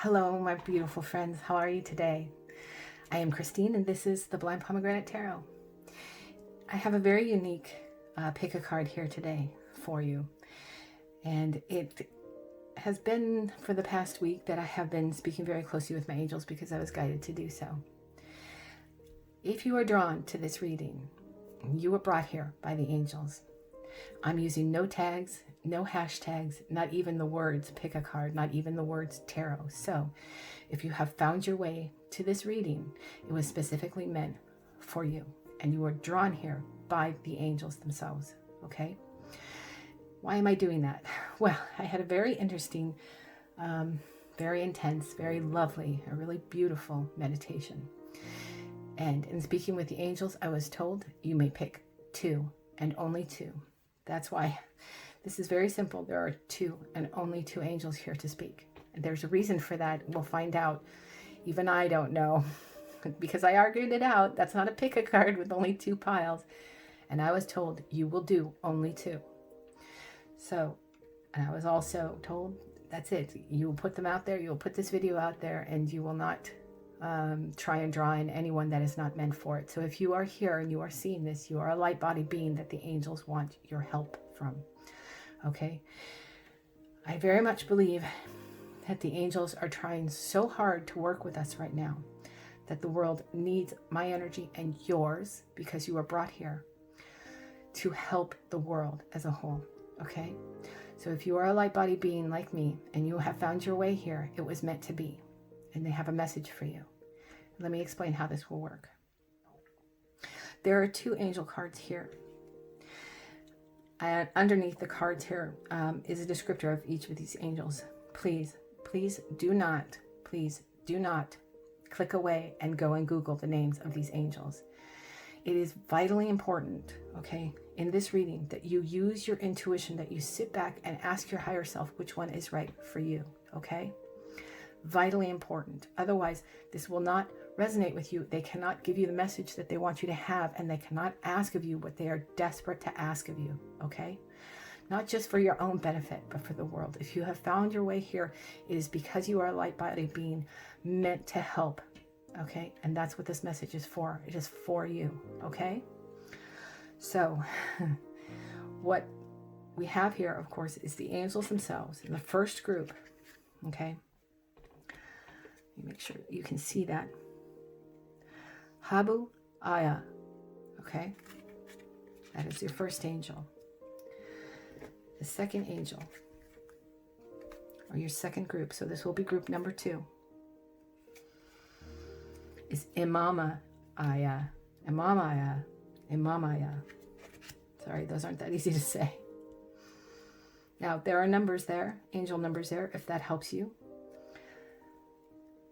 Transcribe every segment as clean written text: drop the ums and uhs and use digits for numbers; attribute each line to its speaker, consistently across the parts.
Speaker 1: Hello, my beautiful friends. How are you today? I am Christine, and this is the Blind Pomegranate Tarot. I have a very unique pick a card here today for you. And it has been for the past week that I have been speaking very closely with my angels because I was guided to do so. If you are drawn to this reading, you were brought here by the angels. I'm using no tags, no hashtags, not even the words pick a card, not even the words tarot. So if you have found your way to this reading, it was specifically meant for you, and you were drawn here by the angels themselves. Okay? Why am I doing that? Well, I had a very interesting, very intense, very lovely, a really beautiful meditation. And in speaking with the angels, I was told you may pick two and only two. That's why this is very simple. There are two and only two angels here to speak. And there's a reason for that. We'll find out. Even I don't know because I argued it out. That's not a pick a card with only two piles. And I was told you will do only two. So, and I was also told that's it. You will put them out there. You will put this video out there, and you will not try and draw in anyone that is not meant for it. So if you are here and you are seeing this, you are a light body being that the angels want your help from. Okay? I very much believe that the angels are trying so hard to work with us right now, that the world needs my energy and yours because you are brought here to help the world as a whole. Okay? So if you are a light body being like me and you have found your way here, it was meant to be. And they have a message for you. Let me explain how this will work. There are two angel cards here. And underneath the cards here is a descriptor of each of these angels. Please do not click away and go and Google the names of these angels. It is vitally important, okay, in this reading that you use your intuition, that you sit back and ask your higher self which one is right for you, okay? Vitally important. Otherwise, this will not resonate with you. They cannot give you the message that they want you to have, and they cannot ask of you what they are desperate to ask of you, okay? Not just for your own benefit, but for the world. If you have found your way here, it is because you are a light body being meant to help, okay? And that's what this message is for. It is for you, okay? So, what we have here, of course, is the angels themselves in the first group, okay? Let me make sure you can see that. Habu Aya, okay? That is your first angel. The second angel, or your second group, so this will be group number 2, is Imama Aya. Imamaya. Imamaya. Sorry, those aren't that easy to say. Now, there are numbers there, angel numbers there, if that helps you.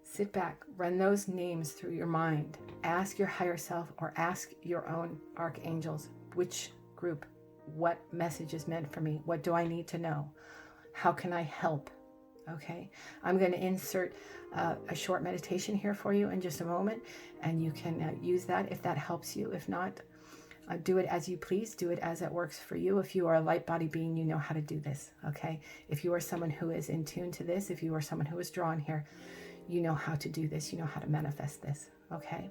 Speaker 1: Sit back, run those names through your mind. Ask your higher self or ask your own archangels, which group, what message is meant for me? What do I need to know? How can I help? Okay, I'm going to insert a short meditation here for you in just a moment, and you can use that if that helps you. If not, do it as you please. Do it as it works for you. If you are a light body being, you know how to do this. Okay, if you are someone who is in tune to this, if you are someone who is drawn here, you know how to do this. You know how to manifest this. Okay.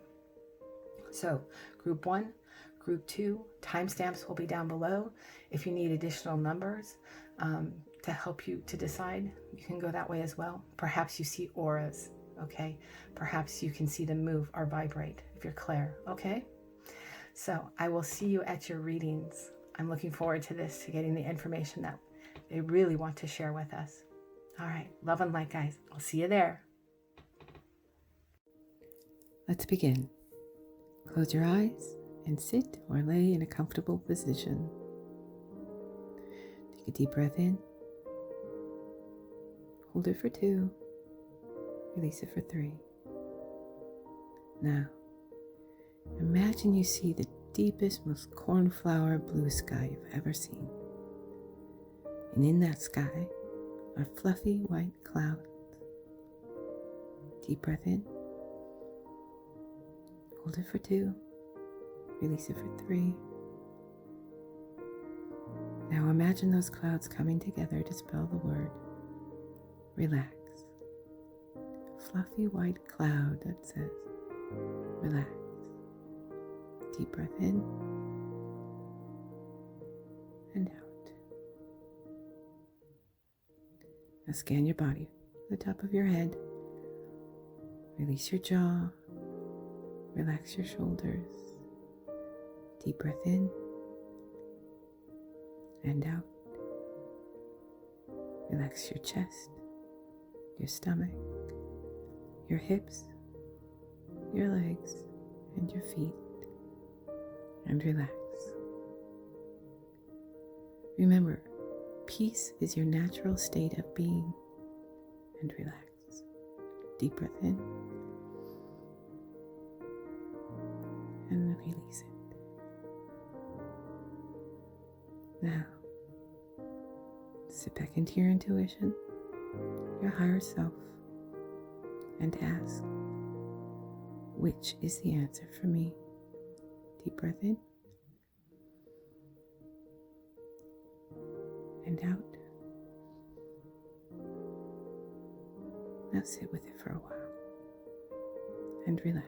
Speaker 1: So group 1, group 2, timestamps will be down below. If you need additional numbers to help you to decide, you can go that way as well. Perhaps you see auras. Okay. Perhaps you can see them move or vibrate if you're clear. Okay. So I will see you at your readings. I'm looking forward to this, to getting the information that they really want to share with us. All right. Love and light, guys. I'll see you there. Let's begin. Close your eyes and sit or lay in a comfortable position. Take a deep breath in. Hold it for 2. Release it for 3. Now, imagine you see the deepest, most cornflower blue sky you've ever seen. And in that sky are fluffy white clouds. Deep breath in. Hold it for 2. Release it for 3. Now imagine those clouds coming together to spell the word relax. fluffy white cloud that says, relax. Deep breath in and out. Now scan your body, the top of your head. Release your jaw. Relax your shoulders. Deep breath in and out. Relax your chest, your stomach, your hips, your legs, and your feet. And relax. Remember, peace is your natural state of being. And relax. Deep breath in. And release it. Now, sit back into your intuition, your higher self, and ask, which is the answer for me? Deep breath in and out. Now sit with it for a while and relax.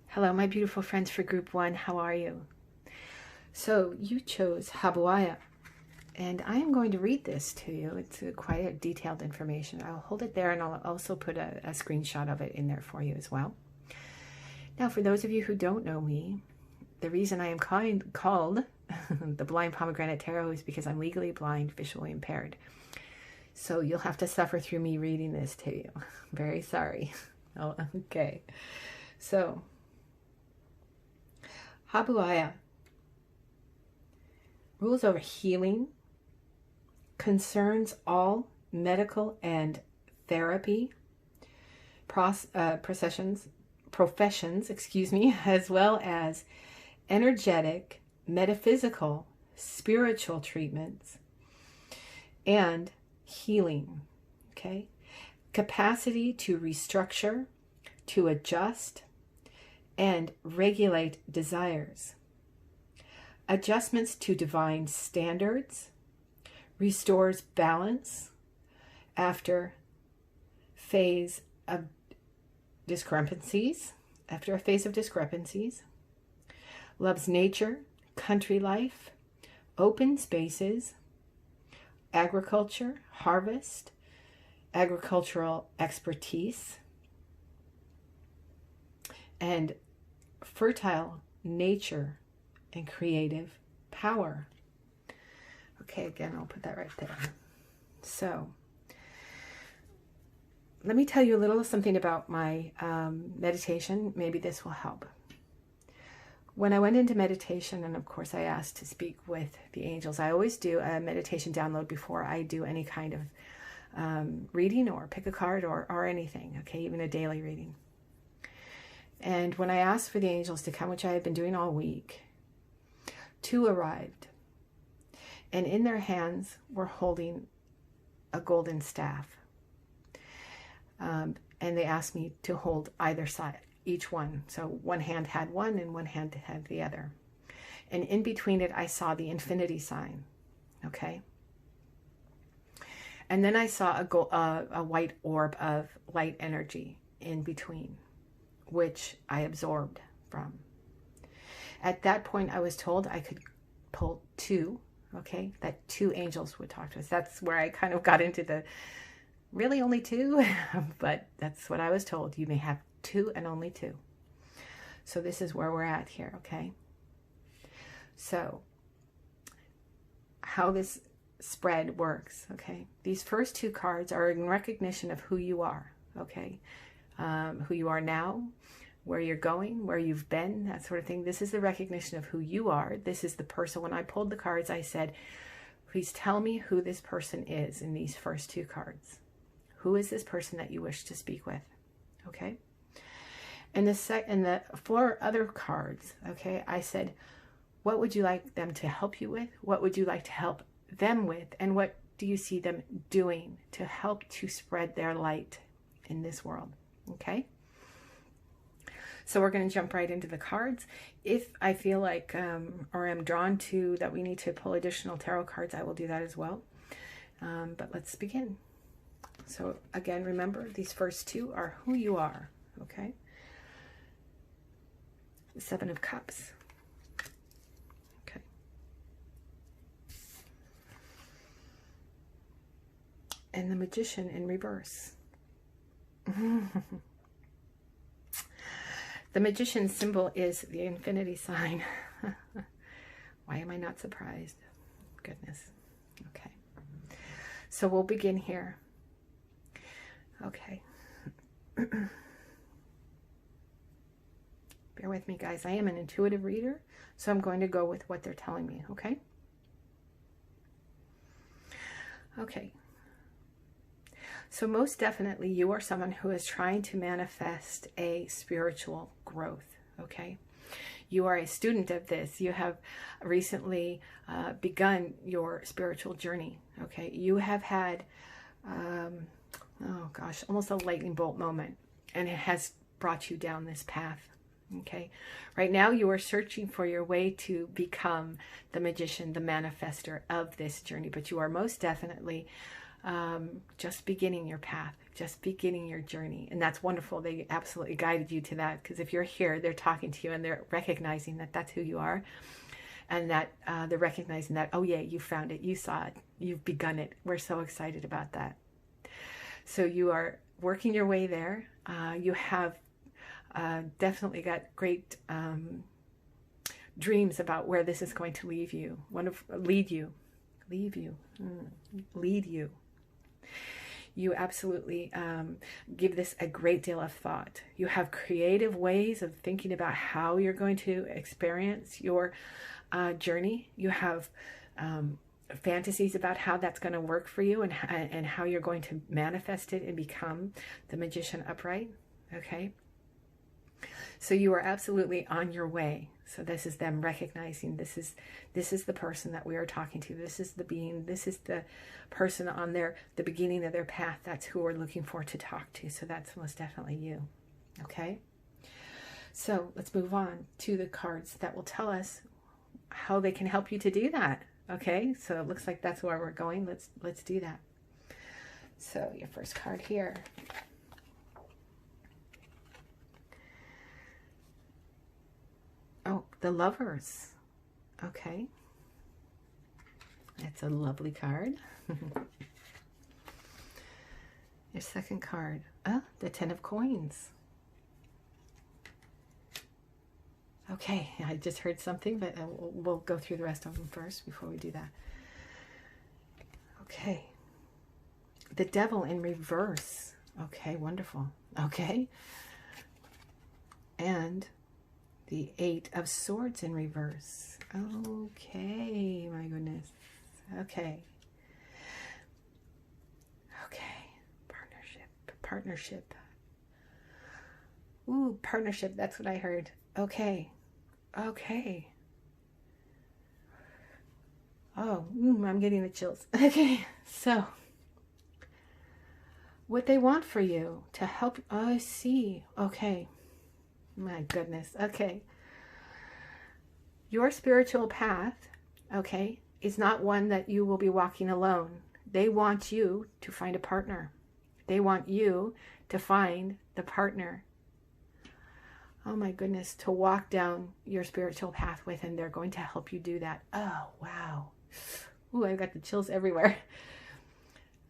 Speaker 1: Hello, my beautiful friends for Group 1. How are you? So you chose Habuaya, and I am going to read this to you. It's quite a detailed information. I'll hold it there, and I'll also put a screenshot of it in there for you as well. Now, for those of you who don't know me, the reason I am called the Blind Pomegranate Tarot is because I'm legally blind, visually impaired. So you'll have to suffer through me reading this to you. Very sorry. Oh, okay. So, Habuaya rules over healing, concerns all medical and therapy professions, as well as energetic, metaphysical, spiritual treatments, and healing. Okay? Capacity to restructure, to adjust, and regulate desires. Adjustments to divine standards, restores balance after phase of discrepancies, loves nature, country life, open spaces, agriculture, harvest, agricultural expertise, and fertile nature and creative power. Okay, again, I'll put that right there. So, let me tell you a little something about my meditation. Maybe this will help. When I went into meditation, and of course I asked to speak with the angels, I always do a meditation download before I do any kind of reading or pick a card or anything, okay, even a daily reading. And when I asked for the angels to come, which I had been doing all week, 2 arrived. And in their hands were holding a golden staff. And they asked me to hold either side, each one. So one hand had one and one hand had the other. And in between it, I saw the infinity sign. Okay. And then I saw a white orb of light energy in between, which I absorbed from. At that point, I was told I could pull 2, okay, that 2 angels would talk to us. That's where I kind of got into the, really only 2, but that's what I was told. You may have 2 and only 2. So this is where we're at here, okay? So, how this spread works, okay? These first 2 cards are in recognition of who you are, okay? Who you are now, where you're going, where you've been, that sort of thing. This is the recognition of who you are. This is the person. When I pulled the cards, I said, please tell me who this person is in these first 2 cards. Who is this person that you wish to speak with? Okay? And the 4 other cards, okay, I said, what would you like them to help you with? What would you like to help them with? And what do you see them doing to help to spread their light in this world? Okay? So we're going to jump right into the cards. If I feel like, or am drawn to that we need to pull additional tarot cards, I will do that as well. But let's begin. So again, remember, these first 2 are who you are, okay? The 7 of Cups. Okay. And the Magician in reverse. The Magician's symbol is the infinity sign. Why am I not surprised? Goodness. Okay. So we'll begin here. Okay. Bear with me, guys. I am an intuitive reader, so I'm going to go with what they're telling me, okay? Okay. So most definitely you are someone who is trying to manifest a spiritual growth, okay? You are a student of this. You have recently begun your spiritual journey, okay? You have had, oh gosh, almost a lightning bolt moment, and it has brought you down this path, okay? Right now you are searching for your way to become the magician, the manifester of this journey, but you are most definitely just beginning your path, just beginning your journey. And that's wonderful. They absolutely guided you to that, because if you're here, they're talking to you and they're recognizing that that's who you are, and that they're recognizing that, oh yeah, you found it, you saw it, you've begun it. We're so excited about that. So you are working your way there. You have definitely got great dreams about where this is going to lead you. Lead you. You absolutely give this a great deal of thought. You have creative ways of thinking about how you're going to experience your journey. You have fantasies about how that's going to work for you, and how you're going to manifest it and become the magician upright. Okay. So you are absolutely on your way. So this is them recognizing this is the person that we are talking to. This is the being. This is the person on the beginning of their path. That's who we're looking for to talk to. So that's most definitely you. Okay. So let's move on to the cards that will tell us how they can help you to do that. Okay. So it looks like that's where we're going. Let's do that. So your first card here. Oh, the Lovers. Okay. That's a lovely card. Your second card. Oh, the Ten of Coins. Okay, I just heard something, but we'll go through the rest of them first before we do that. Okay. The Devil in reverse. Okay, wonderful. Okay. And the Eight of Swords in reverse. Okay, my goodness. Okay. Okay. Partnership. Ooh, partnership. That's what I heard. Okay. Okay. Oh, I'm getting the chills. Okay. So, what they want for you to help. Oh, I see. Okay. My goodness. Okay. Your spiritual path, okay, is not one that you will be walking alone. They want you to find a partner. They want you to find the partner. Oh my goodness, to walk down your spiritual path with, and they're going to help you do that. Oh, wow. Ooh, I've got the chills everywhere.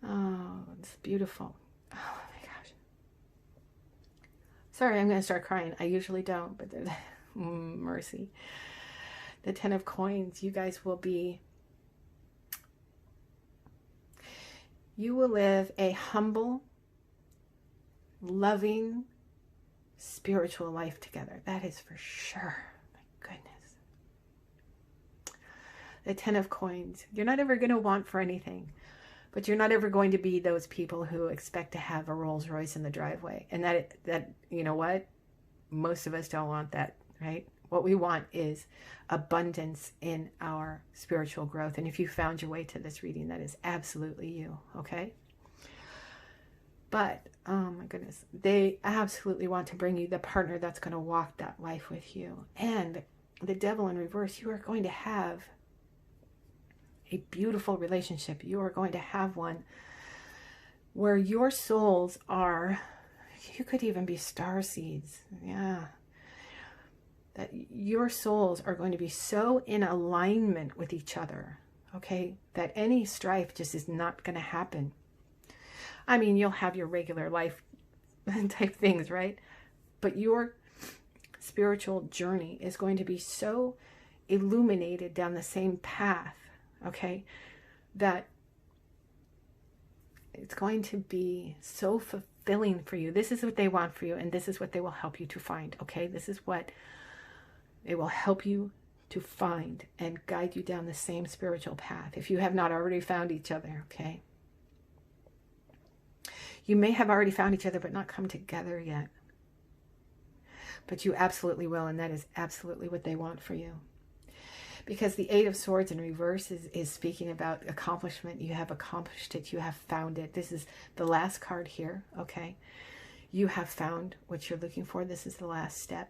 Speaker 1: Oh, it's beautiful. Oh my gosh. Sorry, I'm going to start crying. I usually don't, but mercy. The Ten of Coins, you guys will live a humble, loving, spiritual life together. That is for sure. My goodness. The Ten of Coins, you're not ever going to want for anything, but you're not ever going to be those people who expect to have a Rolls Royce in the driveway. And that you know what? Most of us don't want that, right? What we want is abundance in our spiritual growth. And if you found your way to this reading, that is absolutely you, okay? But, oh my goodness, they absolutely want to bring you the partner that's going to walk that life with you. And the Devil in reverse, you are going to have a beautiful relationship. You are going to have one where your souls are, you could even be star seeds. Yeah. That your souls are going to be so in alignment with each other, okay, that any strife just is not going to happen. I mean, you'll have your regular life type things, right? But your spiritual journey is going to be so illuminated down the same path, okay, that it's going to be so fulfilling for you. This is what they want for you, and this is what they will help you to find, okay? This is what they will help you to find and guide you down the same spiritual path if you have not already found each other, okay? You may have already found each other but not come together yet. But you absolutely will, and that is absolutely what they want for you. Because the Eight of Swords in reverse is speaking about accomplishment. You have accomplished it. You have found it. This is the last card here, okay? You have found what you're looking for. This is the last step.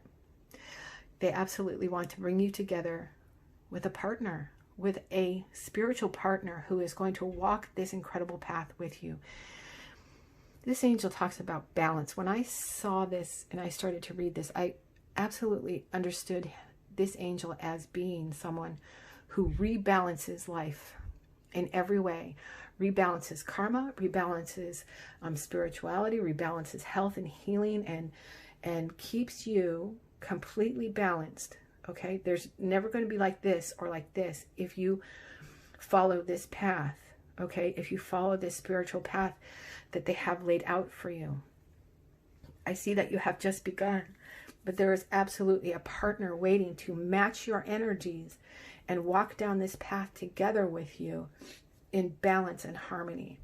Speaker 1: They absolutely want to bring you together with a partner, with a spiritual partner who is going to walk this incredible path with you. This angel talks about balance. When I saw this and I started to read this, I absolutely understood this angel as being someone who rebalances life in every way. Rebalances karma, rebalances spirituality, rebalances health and healing, and keeps you completely balanced, okay? There's never going to be like this or like this if you follow this path, okay, if you follow this spiritual path that they have laid out for you. I see that you have just begun, but there is absolutely a partner waiting to match your energies and walk down this path together with you in balance and harmony.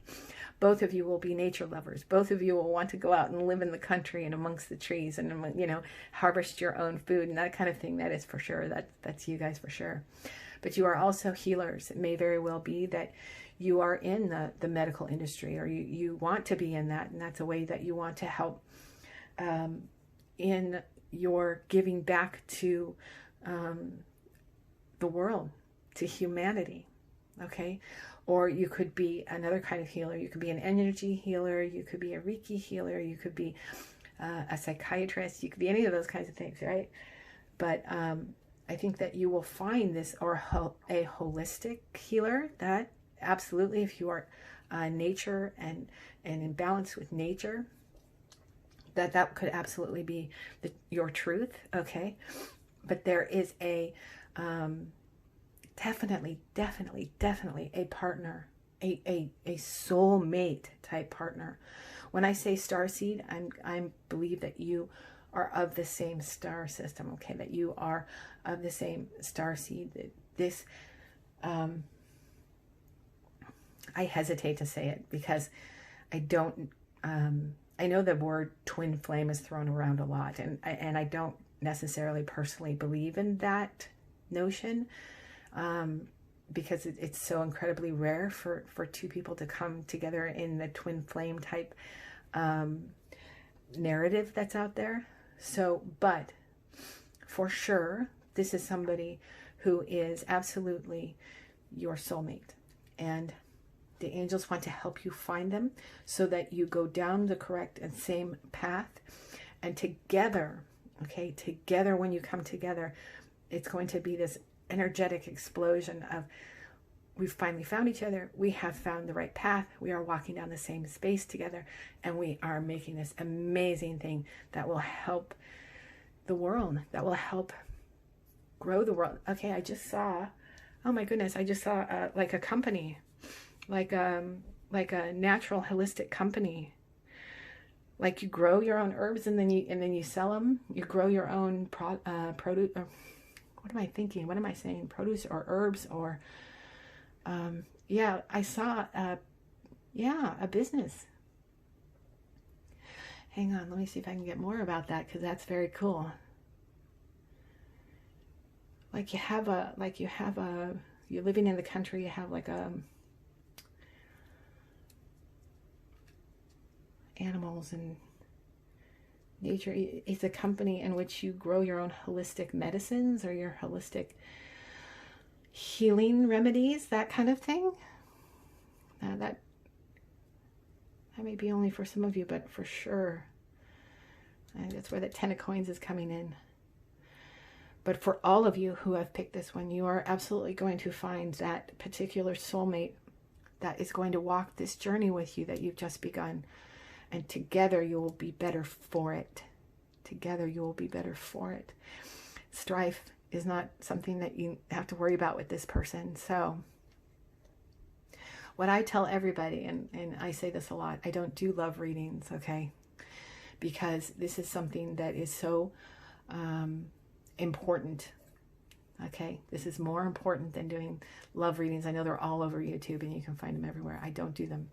Speaker 1: Both of you will be nature lovers. Both of you will want to go out and live in the country and amongst the trees and, you know, harvest your own food and that kind of thing. That is for sure. That's you guys for sure. But you are also healers. It may very well be that you are in the medical industry, or you want to be in that, and that's a way that you want to help in your giving back to the world, to humanity, okay? Or you could be another kind of healer. You could be an energy healer. You could be a Reiki healer. You could be a psychiatrist. You could be any of those kinds of things, right? But I think that you will find this, or a holistic healer, that absolutely, if you are nature and in balance with nature, that could absolutely be your truth, okay? But there is a definitely a partner, a soulmate type partner. When I say starseed, I believe that you are of the same star system, okay? That you are of the same starseed. This, I hesitate to say it because I don't, I know the word twin flame is thrown around a lot, and I don't necessarily personally believe in that notion, because it's so incredibly rare for two people to come together in the twin flame type narrative that's out there. So, but for sure, this is somebody who is absolutely your soulmate, and the angels want to help you find them so that you go down the correct and same path. And together, okay, together, when you come together, it's going to be this energetic explosion of, we've finally found each other. We have found the right path. We are walking down the same space together, and we are making this amazing thing that will help the world, that will help grow the world. Okay, I just saw, oh my goodness, I just saw like a company, like a natural holistic company. Like you grow your own herbs and then you sell them. You grow your own produce. What am I thinking? What am I saying? Produce or herbs or yeah, I saw a business. Hang on, let me see if I can get more about that, because that's very cool. Like you're living in the country, you have like a animals and nature. It's a company in which you grow your own holistic medicines or your holistic healing remedies, that kind of thing. That may be only for some of you, but for sure, and that's where the 10 of coins is coming in. But for all of you who have picked this one, you are absolutely going to find that particular soulmate that is going to walk this journey with you that you've just begun. And together you will be better for it. Together you will be better for it. Strife is not something that you have to worry about with this person. So what I tell everybody, and I say this a lot, I don't do love readings, okay? Because this is something that is so important, okay? This is more important than doing love readings. I know they're all over YouTube and you can find them everywhere. I don't do them.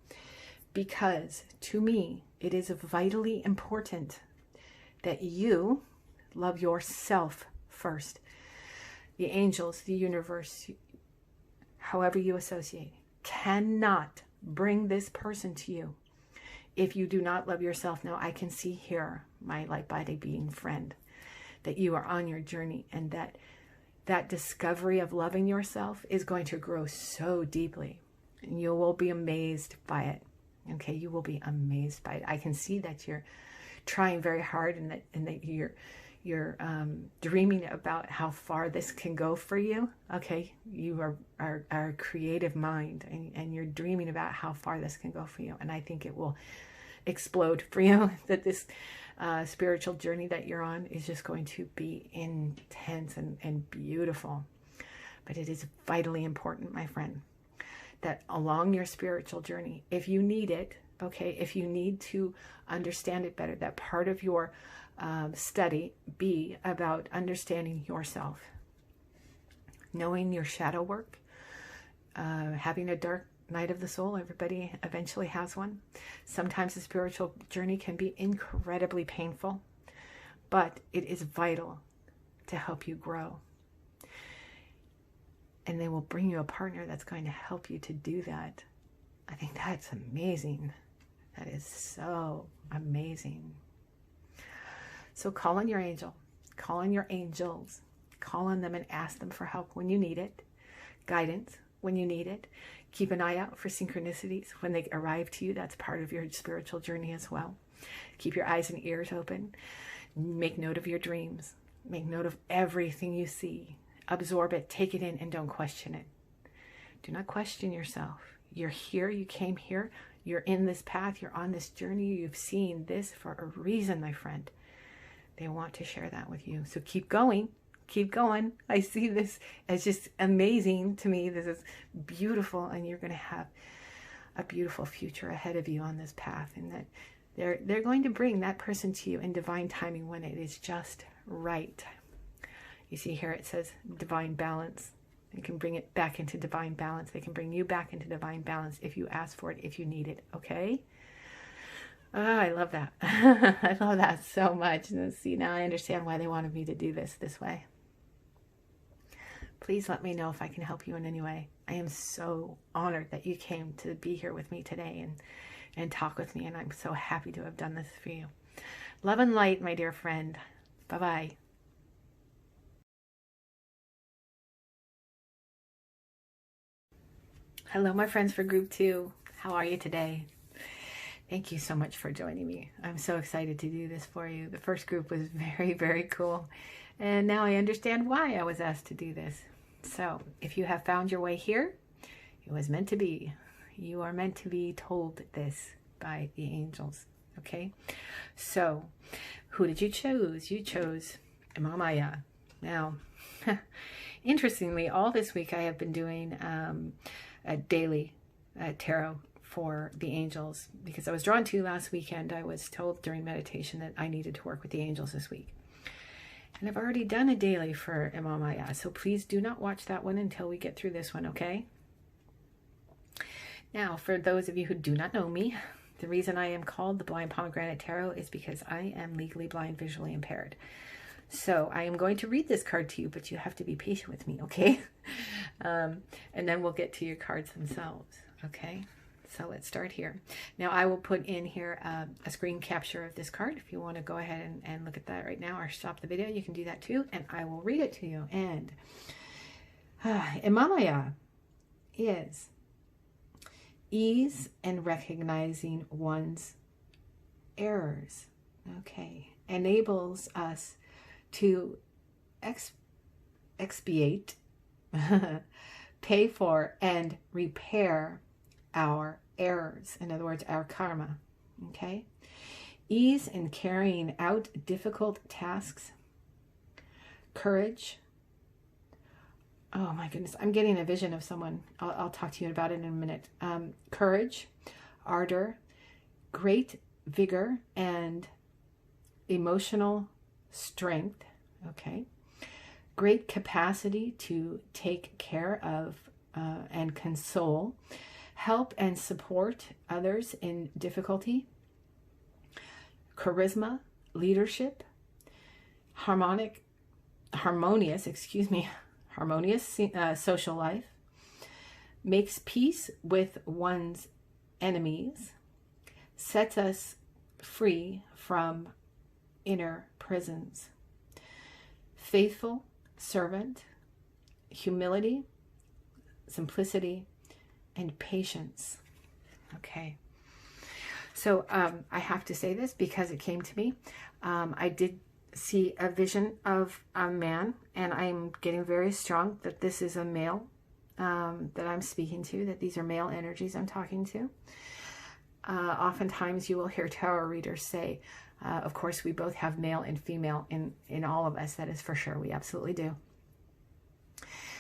Speaker 1: Because to me, it is vitally important that you love yourself first. The angels, the universe, however you associate, cannot bring this person to you if you do not love yourself. Now, I can see here, my light body being friend, that you are on your journey, and that discovery of loving yourself is going to grow so deeply, and you will be amazed by it. Okay, you will be amazed by it. I can see that you're trying very hard, and that you're dreaming about how far this can go for you. Okay, you are a creative mind, and you're dreaming about how far this can go for you. And I think it will explode for you. That this spiritual journey that you're on is just going to be intense and beautiful. But it is vitally important, my friend, that along your spiritual journey, if you need it, okay, if you need to understand it better, that part of your study be about understanding yourself, knowing your shadow work, having a dark night of the soul. Everybody eventually has one. Sometimes the spiritual journey can be incredibly painful, but it is vital to help you grow. And they will bring you a partner that's going to help you to do that. I think that's amazing. That is so amazing. So call on your angel. Call on your angels. Call on them and ask them for help when you need it. Guidance when you need it. Keep an eye out for synchronicities when they arrive to you. That's part of your spiritual journey as well. Keep your eyes and ears open. Make note of your dreams. Make note of everything you see. Absorb it, take it in, and don't question it. Do not question yourself. You're here, you came here, you're in this path, you're on this journey, you've seen this for a reason, my friend. They want to share that with you. So keep going, keep going. I see this as just amazing to me. This is beautiful, and you're going to have a beautiful future ahead of you on this path, and that they're going to bring that person to you in divine timing when it is just right. You see here it says divine balance. They can bring it back into divine balance. They can bring you back into divine balance if you ask for it, if you need it, okay? Oh, I love that. I love that so much. And see, now I understand why they wanted me to do this way. Please let me know if I can help you in any way. I am so honored that you came to be here with me today and talk with me, and I'm so happy to have done this for you. Love and light, my dear friend. Bye-bye. Hello, my friends for group 2. How are you today? Thank you so much for joining me. I'm so excited to do this for you. The first group was very, very cool. And now I understand why I was asked to do this. So if you have found your way here, it was meant to be. You are meant to be told this by the angels. Okay? So who did you choose? You chose Imamaya. Now, interestingly, all this week I have been doing a daily tarot for the angels, because I was drawn to last weekend. I was told during meditation that I needed to work with the angels this week. And I've already done a daily for Imamaya, so please do not watch that one until we get through this one, okay? Now, for those of you who do not know me, the reason I am called the Blind Pomegranate Tarot is because I am legally blind, visually impaired. So I am going to read this card to you, but you have to be patient with me, okay? And then we'll get to your cards themselves, okay? So let's start here. Now I will put in here a screen capture of this card. If you want to go ahead and look at that right now or stop the video, you can do that too, and I will read it to you. And Imamaya is ease in recognizing one's errors, okay? Enables us to expiate, pay for, and repair our errors. In other words, our karma. Okay? Ease in carrying out difficult tasks. Courage. Oh my goodness, I'm getting a vision of someone. I'll talk to you about it in a minute. Courage, ardor, great vigor, and emotional strength. Okay? Great capacity to take care of and console, help and support others in difficulty, charisma, leadership, harmonious social life, makes peace with one's enemies, sets us free from inner prisons, faithful servant, humility, simplicity, and patience. Okay. So I have to say this because it came to me. I did see a vision of a man, and I'm getting very strong that this is a male that I'm speaking to, that these are male energies I'm talking to. Oftentimes you will hear tarot readers say, of course, we both have male and female in all of us. That is for sure. We absolutely do.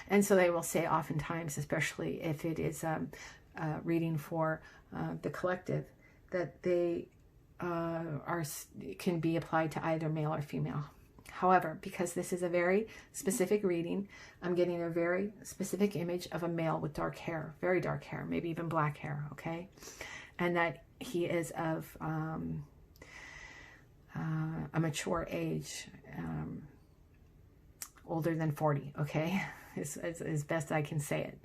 Speaker 1: And so they will say oftentimes, especially if it is reading for the collective, that they can be applied to either male or female. However, because this is a very specific reading, I'm getting a very specific image of a male with dark hair, very dark hair, maybe even black hair, okay? And that he is of a mature age, older than 40, okay? As best I can say it.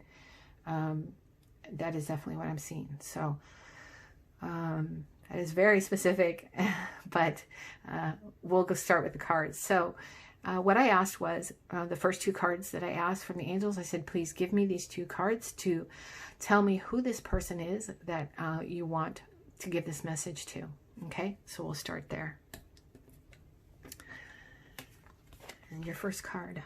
Speaker 1: That is definitely what I'm seeing. So, that is very specific, but we'll go start with the cards. So what I asked was, the first two cards that I asked from the angels, I said, please give me these two cards to tell me who this person is that you want to give this message to. Okay, so we'll start there. And your first card.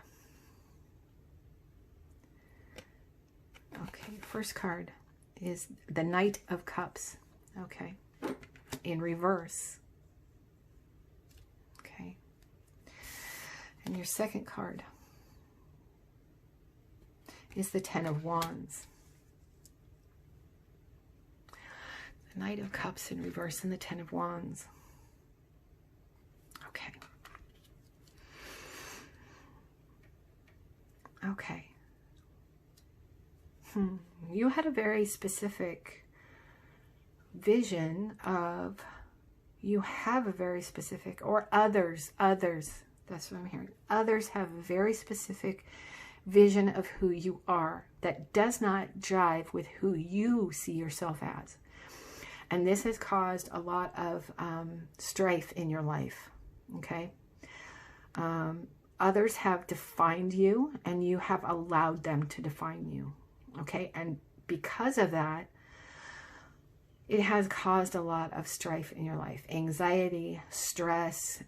Speaker 1: Okay, first card is the Knight of Cups. Okay. In reverse. Okay. And your second card is the Ten of Wands. The Knight of Cups in reverse and the Ten of Wands. Okay. Okay. You had a very specific vision of, you have a very specific, or others, that's what I'm hearing. Others have a very specific vision of who you are that does not jive with who you see yourself as. And this has caused a lot of strife in your life, okay? Others have defined you and you have allowed them to define you, okay? And because of that, it has caused a lot of strife in your life. Anxiety, stress.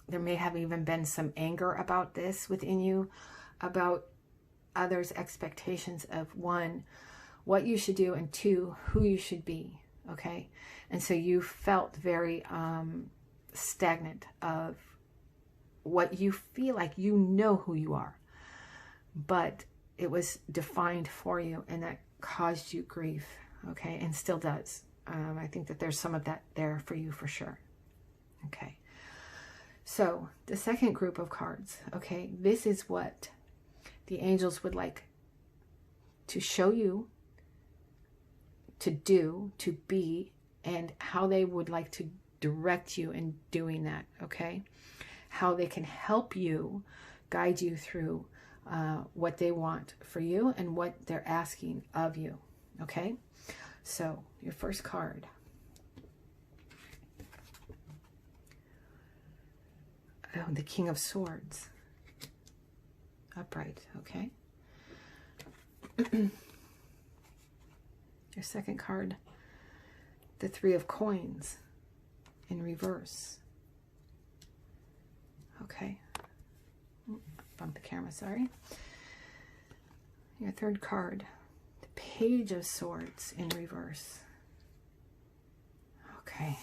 Speaker 1: There may have even been some anger about this within you, about others' expectations of, one, what you should do, and two, who you should be, okay? And so you felt very stagnant of what you feel like you know who you are, but it was defined for you, and that caused you grief, okay, and still does. I think that there's some of that there for you for sure. Okay, so the second group of cards, okay, this is what the angels would like to show you, to do, to be, and how they would like to direct you in doing that, okay? How they can help you, guide you through what they want for you and what they're asking of you, okay? So your first card. Oh, the King of Swords. Upright, okay? Your second card, the Three of Coins in reverse. Okay. Bump the camera, sorry. Your third card, the Page of Swords in reverse. Okay.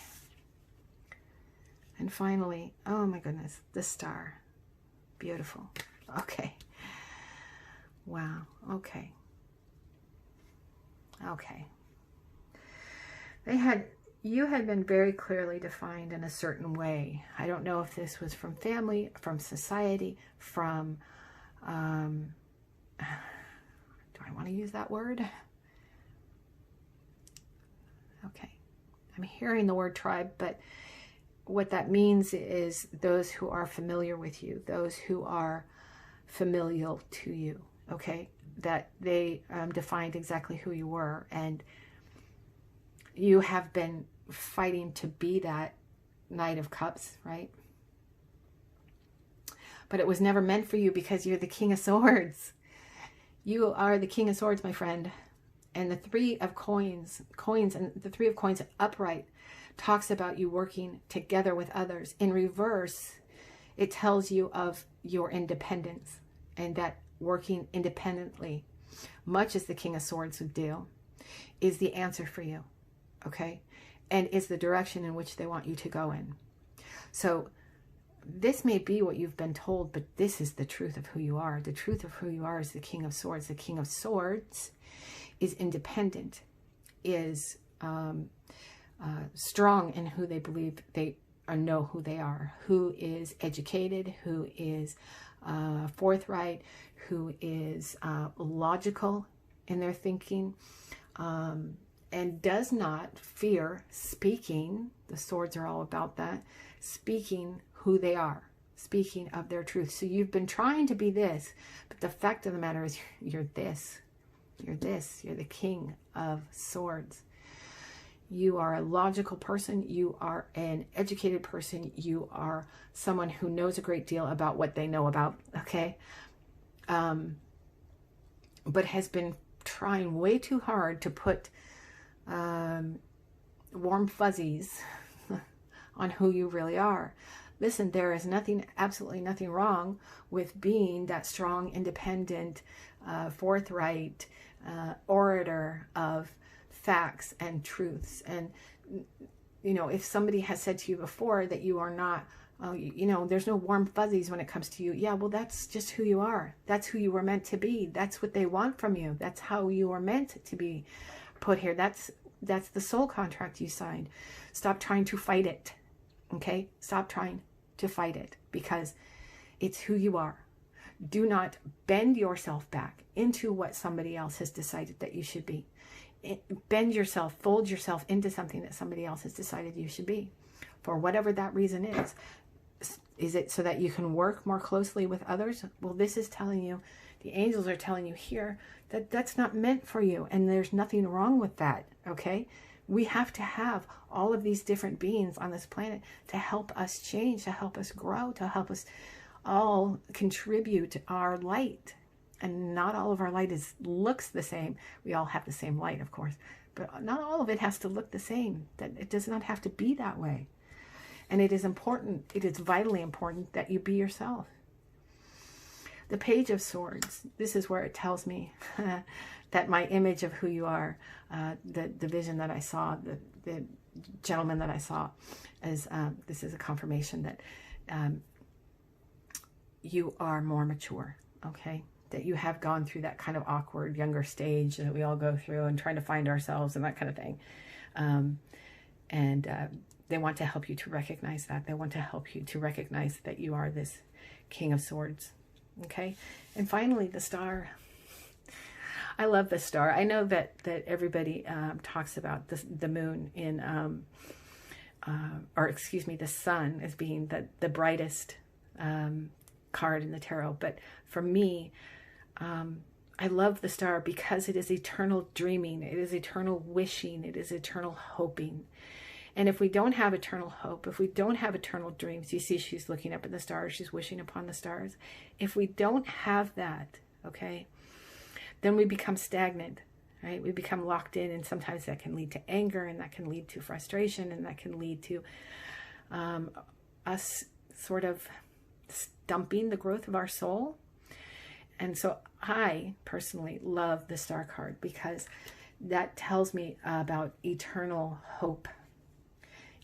Speaker 1: And finally, oh my goodness, the Star. Beautiful. Okay. Wow. Okay. Okay. You had been very clearly defined in a certain way. I don't know if this was from family, from society, from, do I want to use that word? Okay. I'm hearing the word tribe, but what that means is those who are familiar with you, those who are familial to you, okay? That they defined exactly who you were, and you have been fighting to be that Knight of Cups, right? But it was never meant for you because you're the King of Swords. You are the King of Swords, my friend. And the Three of Coins, and the Three of Coins upright talks about you working together with others. In reverse, it tells you of your independence, and that working independently, much as the King of Swords would do, is the answer for you, okay? And is the direction in which they want you to go in. So this may be what you've been told, but this is the truth of who you are. The truth of who you are is the King of Swords. The King of Swords is independent, is strong in who they believe they or know who they are, who is educated, who is forthright, who is logical in their thinking, and does not fear speaking. The swords are all about that, speaking who they are, speaking of their truth. So you've been trying to be this, but the fact of the matter is you're this. You're this. You're the King of Swords. You are a logical person. You are an educated person. You are someone who knows a great deal about what they know about, okay? But has been trying way too hard to put warm fuzzies on who you really are. Listen, there is nothing, absolutely nothing wrong with being that strong, independent, forthright orator of facts and truths. And, you know, if somebody has said to you before that you are not, you know, there's no warm fuzzies when it comes to you. Yeah, well, that's just who you are. That's who you were meant to be. That's what they want from you. That's how you were meant to be put here. That's the soul contract you signed. Stop trying to fight it. Okay? Stop trying to fight it, because it's who you are. Do not bend yourself back into what somebody else has decided that you should be. Bend yourself, fold yourself into something that somebody else has decided you should be, for whatever that reason is. Is it so that you can work more closely with others? Well, this is telling you, the angels are telling you here, that that's not meant for you, and there's nothing wrong with that, okay? We have to have all of these different beings on this planet to help us change, to help us grow, to help us all contribute our light. And not all of our light looks the same. We all have the same light, of course, but not all of it has to look the same. That it does not have to be that way. And it is important, it is vitally important that you be yourself. The Page of Swords, this is where it tells me that my image of who you are, the vision that I saw, the gentleman that I saw, is this is a confirmation that you are more mature, okay? That you have gone through that kind of awkward younger stage that we all go through, and trying to find ourselves and that kind of thing. They want to help you to recognize that. They want to help you to recognize that you are this King of Swords. Okay. And finally, the star. I love the star. I know that everybody talks about the moon in, or excuse me, the sun as being the brightest card in the tarot. But for me, I love the star because it is eternal dreaming. It is eternal wishing. It is eternal hoping. And if we don't have eternal hope, if we don't have eternal dreams, you see she's looking up at the stars, she's wishing upon the stars. If we don't have that, okay, then we become stagnant, right? We become locked in, and sometimes that can lead to anger, and that can lead to frustration, and that can lead to us sort of stumping the growth of our soul. And so I personally love the star card because that tells me about eternal hope.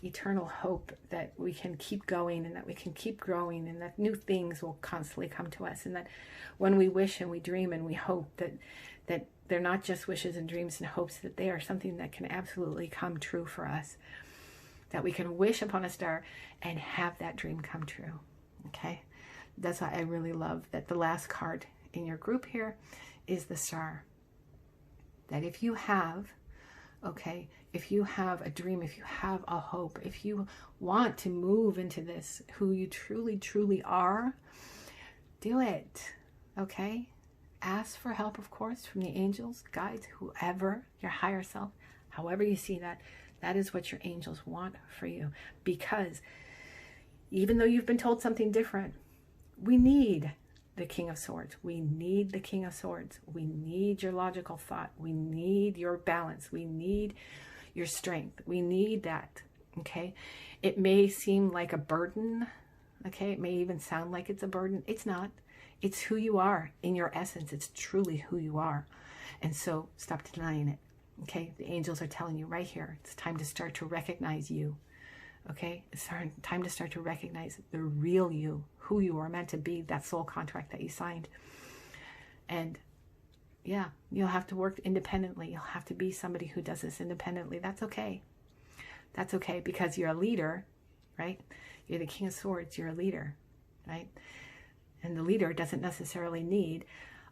Speaker 1: Eternal hope that we can keep going, and that we can keep growing, and that new things will constantly come to us, and that when we wish and we dream and we hope, that they're not just wishes and dreams and hopes, that they are something that can absolutely come true for us, that we can wish upon a star and have that dream come true. Okay, that's why I really love that the last card in your group here is the star. That if you have, okay, if you have a dream, if you have a hope, if you want to move into this, who you truly, truly are, do it, okay? Ask for help, of course, from the angels, guides, whoever, your higher self, however you see that, that is what your angels want for you. Because even though you've been told something different, we need the King of Swords. We need the King of Swords. We need your logical thought. We need your balance. We need your strength. We need that, okay? It may seem like a burden, okay? It may even sound like it's a burden. It's not. It's who you are in your essence. It's truly who you are. And so stop denying it, okay? The angels are telling you right here, it's time to start to recognize you, Okay, it's time to start to recognize the real you, who you are meant to be, that soul contract that you signed. And yeah, you'll have to work independently. You'll have to be somebody who does this independently. That's okay. That's okay, because you're a leader, right? You're the King of Swords. You're a leader, right? And the leader doesn't necessarily need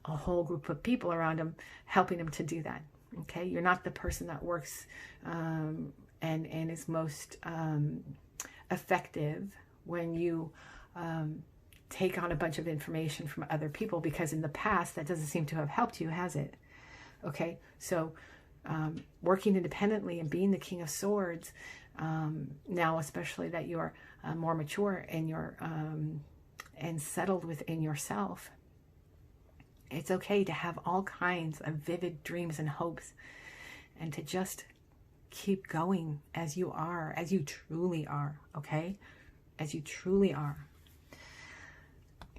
Speaker 1: a whole group of people around him helping him to do that. Okay, you're not the person that works and is most effective when you take on a bunch of information from other people, because in the past that doesn't seem to have helped you, has it? Okay, so working independently and being the King of Swords, now especially that you're more mature and you're and settled within yourself, it's okay to have all kinds of vivid dreams and hopes, and to just keep going as you are, as you truly are, okay? As you truly are.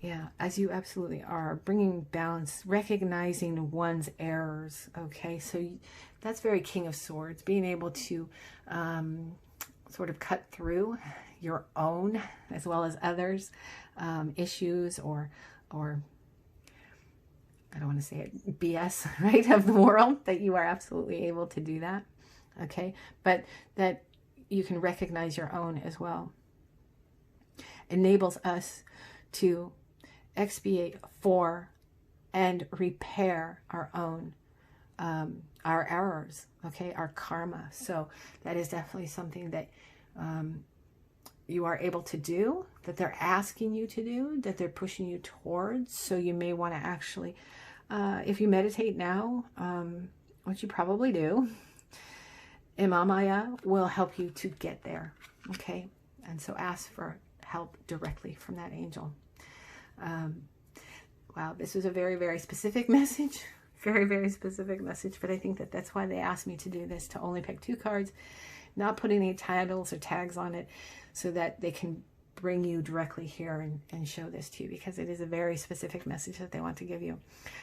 Speaker 1: Yeah, as you absolutely are, bringing balance, recognizing one's errors, okay? So that's very King of Swords, being able to sort of cut through your own as well as others' issues or I don't want to say it, BS, right, of the world, that you are absolutely able to do that, okay? But that you can recognize your own as well. Enables us to expiate for and repair our own, our errors, okay, our karma. So that is definitely something that you are able to do, that they're asking you to do, that they're pushing you towards. So you may want to actually, if you meditate now, which you probably do, Imamaya will help you to get there, okay? And so ask for help directly from that angel. Wow, this was a very, very specific message. Very, very specific message, but I think that that's why they asked me to do this, to only pick 2 cards, not put any titles or tags on it, so that they can bring you directly here and show this to you, because it is a very specific message that they want to give you.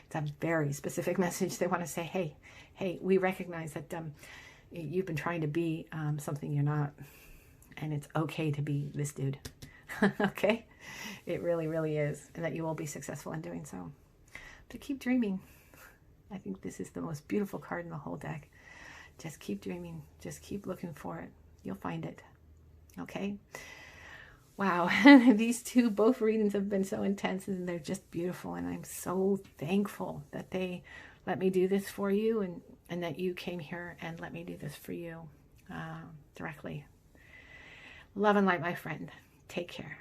Speaker 1: It's a very specific message. They want to say, hey, we recognize that you've been trying to be something you're not, and it's okay to be this dude. Okay? It really, really is, and that you will be successful in doing so. To keep dreaming. I think this is the most beautiful card in the whole deck. Just keep dreaming. Just keep looking for it. You'll find it. Okay? Wow. Both readings have been so intense, and they're just beautiful, and I'm so thankful that they let me do this for you, and that you came here and let me do this for you directly. Love and light, my friend. Take care.